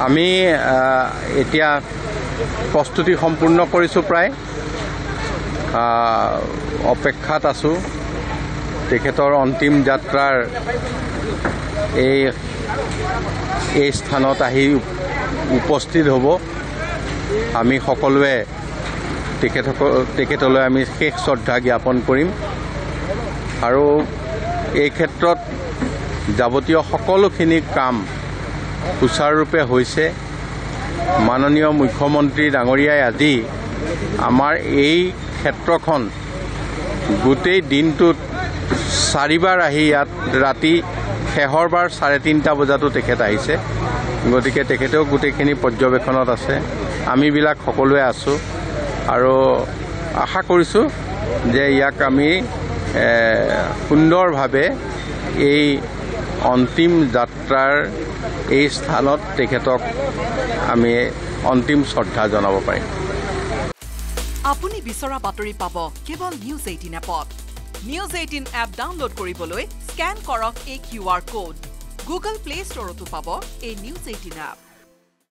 আমি এতিয়া প্ৰস্তুতি সম্পূৰ্ণ কৰিছোঁ প্ৰায় অপেক্ষাত আছোঁ তেখেতৰ অন্তিম যাত্ৰাৰ এই স্থানত আহি উপস্থিত হ'ব আমি সকলোৱে তেখেতলৈ আমি শেষ শ্ৰদ্ধা জ্ঞাপন কৰিম আৰু এই ক্ষেত্ৰত যাৱতীয় সকলোখিনি কাম সুচাৰুৰূপে হৈছে মাননীয় মুখ্যমন্ত্ৰী ডাঙৰীয়াই আজি আমাৰ এই ক্ষেত্ৰখন গোটেই দিনটোত 4বাৰ আহি ইয়াত ৰাতি শেহৰবাৰ 3:30 বজাতো তেখেত আহিছে গতিকে তেখেতেও গোটেইখিনি পৰ্যবেক্ষণত আছে আমিবিলাক সকলোৱে আছোঁ আৰু আশা কৰিছোঁ যে ইয়াক আমি সুন্দৰভাৱে এই অন্তিম যাত্ৰাৰ এই স্থানত তেখেতক আমি অন্তিম শ্ৰদ্ধা জনাব পাৰিম। আপুনি বিচৰা বাতৰি পাব কেৱল নিউজ 18 এপত। নিউজ 18 এপ ডাউনলোড কৰিবলৈ স্কেন কৰক এই QR কোড। গুগল প্লে ষ্টৰতো পাব এই নিউজ 18 এপ।